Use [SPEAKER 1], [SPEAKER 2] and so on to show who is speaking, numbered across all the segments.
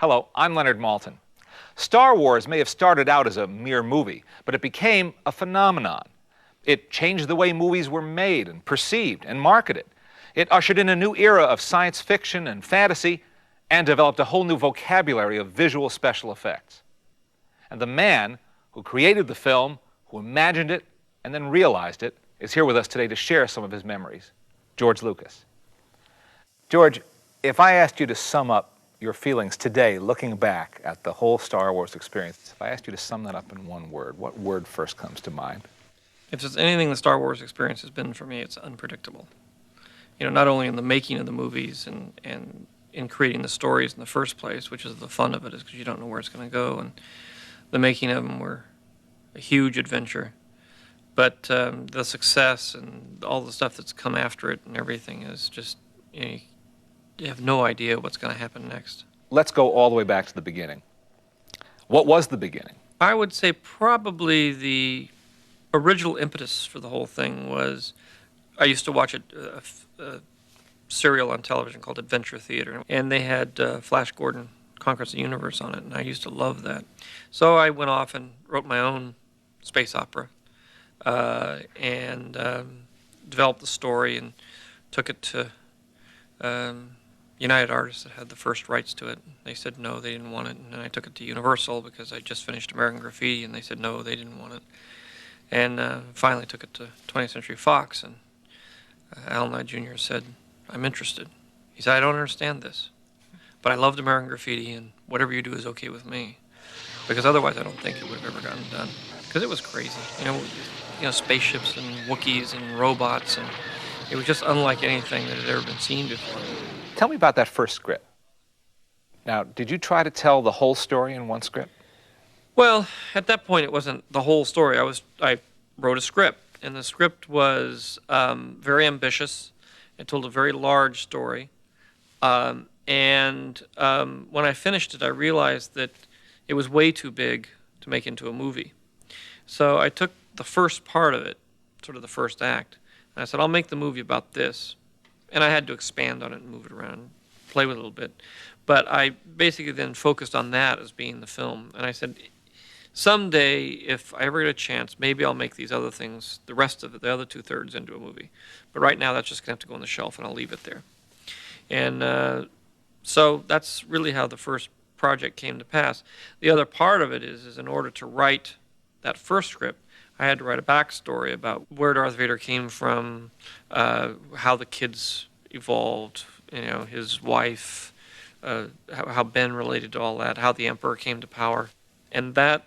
[SPEAKER 1] Hello, I'm Leonard Maltin. Star Wars may have started out as a mere movie, but it became a phenomenon. It changed the way movies were made and perceived and marketed. It ushered in a new era of science fiction and fantasy and developed a whole new vocabulary of visual special effects. And the man who created the film, who imagined it and then realized it, is here with us today to share some of his memories. George Lucas. George, if I asked you to sum up your feelings today, looking back at the whole Star Wars experience, if I asked you to sum that up in one word, what word first comes to mind?
[SPEAKER 2] If there's anything the Star Wars experience has been for me, it's unpredictable. You know, not only in the making of the movies and in creating the stories in the first place, which is the fun of it, is because you don't know where it's going to go, and the making of them were a huge adventure. But the success and all the stuff that's come after it and everything is just, you have no idea what's going to happen next.
[SPEAKER 1] Let's go all the way back to the beginning. What was the beginning?
[SPEAKER 2] I would say probably the original impetus for the whole thing was, I used to watch a serial on television called Adventure Theater, and they had Flash Gordon Conquers the Universe on it, and I used to love that. So I went off and wrote my own space opera and developed the story and took it to United Artists that had the first rights to it. They said no, they didn't want it, and then I took it to Universal because I just finished American Graffiti, and they said no, they didn't want it. And finally took it to 20th Century Fox, and Alan Ladd Jr. said, I'm interested. He said, I don't understand this, but I loved American Graffiti, and whatever you do is okay with me. Because otherwise I don't think it would have ever gotten done. Because it was crazy. You know, spaceships and Wookiees and robots, and it was just unlike anything that had ever been seen before.
[SPEAKER 1] Tell me about that first script. Now, did you try to tell the whole story in one script?
[SPEAKER 2] Well, at that point, it wasn't the whole story. I wrote a script, and the script was very ambitious. It told a very large story. And when I finished it, I realized that it was way too big to make into a movie. So I took the first part of it, sort of the first act, and I said, I'll make the movie about this. And I had to expand on it and move it around, play with it a little bit. But I basically then focused on that as being the film. And I said, someday, if I ever get a chance, maybe I'll make these other things, the rest of it, the other two-thirds, into a movie. But right now, that's just going to have to go on the shelf, and I'll leave it there. And so that's really how the first project came to pass. The other part of it is in order to write that first script, I had to write a backstory about where Darth Vader came from, how the kids evolved, his wife, how Ben related to all that, how the Emperor came to power. And that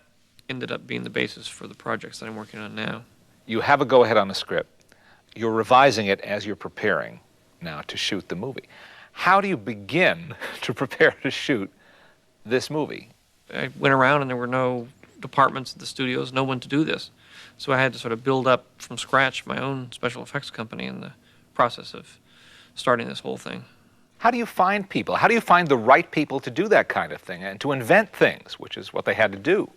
[SPEAKER 2] ended up being the basis for the projects that I'm working on now.
[SPEAKER 1] You have a go-ahead on the script. You're revising it as you're preparing now to shoot the movie. How do you begin to prepare to shoot this movie?
[SPEAKER 2] I went around and there were no departments at the studios, no one to do this. So I had to sort of build up from scratch my own special effects company in the process of starting this whole thing.
[SPEAKER 1] How do you find people? How do you find the right people to do that kind of thing and to invent things, which is what they had to do?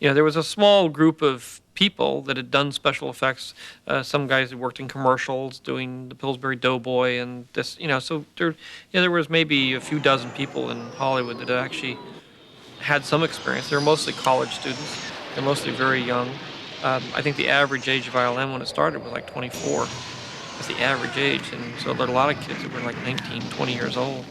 [SPEAKER 2] There was a small group of people that had done special effects. Some guys had worked in commercials doing the Pillsbury Doughboy and this, so there was maybe a few dozen people in Hollywood that actually had some experience. They were mostly college students. They're mostly very young. I think the average age of ILM when it started was like 24. That's the average age, and so there are a lot of kids that were like 19, 20 years old.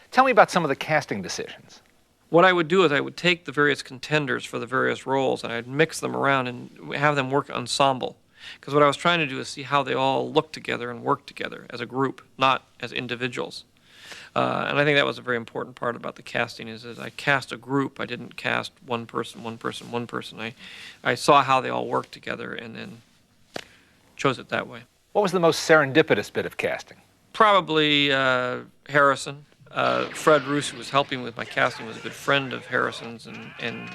[SPEAKER 1] Tell me about some of the casting decisions.
[SPEAKER 2] What I would do is I would take the various contenders for the various roles and I'd mix them around and have them work ensemble. Because what I was trying to do is see how they all look together and work together as a group, not as individuals. And I think that was a very important part about the casting is I cast a group. I didn't cast one person, one person, one person. I saw how they all worked together and then chose it that way.
[SPEAKER 1] What was the most serendipitous bit of casting? Probably
[SPEAKER 2] Harrison. Fred Roos, who was helping with my casting, was a good friend of Harrison's, and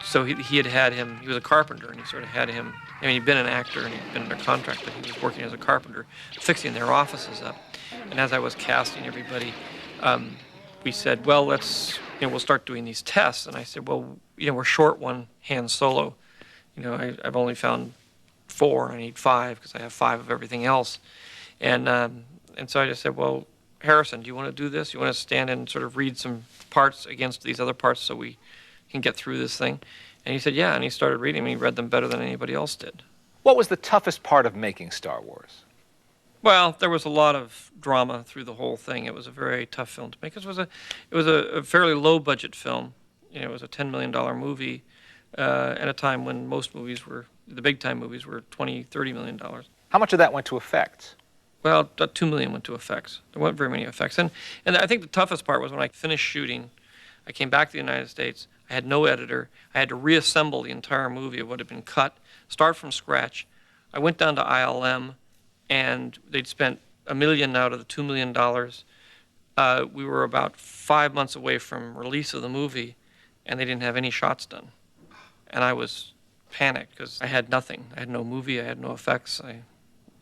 [SPEAKER 2] so he had him. He was a carpenter, and he sort of had him. I mean, he'd been an actor and he'd been under contract, but he was working as a carpenter, fixing their offices up. And as I was casting everybody, we said, well, we'll start doing these tests. And I said, well, we're short one Han Solo. I've only found 4, and I need 5 because I have 5 of everything else. And so I just said, well, Harrison, do you want to do this? You want to stand and sort of read some parts against these other parts so we can get through this thing? And he said, yeah, and he started reading them. He read them better than anybody else did.
[SPEAKER 1] What was the toughest part of making Star Wars?
[SPEAKER 2] Well, there was a lot of drama through the whole thing. It was a very tough film to make. It was a fairly low-budget film. You know, it was a $10 million movie at a time when most movies were, the big-time movies were $20, $30 million.
[SPEAKER 1] How much of that went to effects?
[SPEAKER 2] Well, $2 million went to effects. There weren't very many effects. And I think the toughest part was when I finished shooting, I came back to the United States. I had no editor. I had to reassemble the entire movie of what had been cut, start from scratch. I went down to ILM, and they'd spent $1 million out of the $2 million. We were about 5 months away from release of the movie, and they didn't have any shots done. And I was panicked because I had nothing. I had no movie. I had no effects. I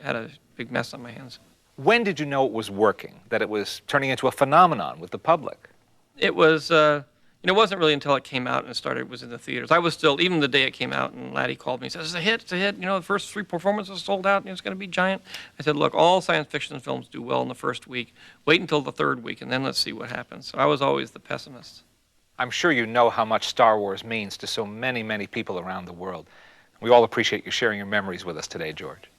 [SPEAKER 2] had a big mess on my hands.
[SPEAKER 1] When did you know it was working, that it was turning into a phenomenon with the public?
[SPEAKER 2] It was, it wasn't really until it came out and was in the theaters. I was still, even the day it came out, and Laddie called me and said, it's a hit, it's a hit. The first 3 performances sold out, and it's going to be giant. I said, look, all science fiction films do well in the first week. Wait until the 3rd week, and then let's see what happens. So I was always the pessimist.
[SPEAKER 1] I'm sure you know how much Star Wars means to so many, many people around the world. We all appreciate you sharing your memories with us today, George.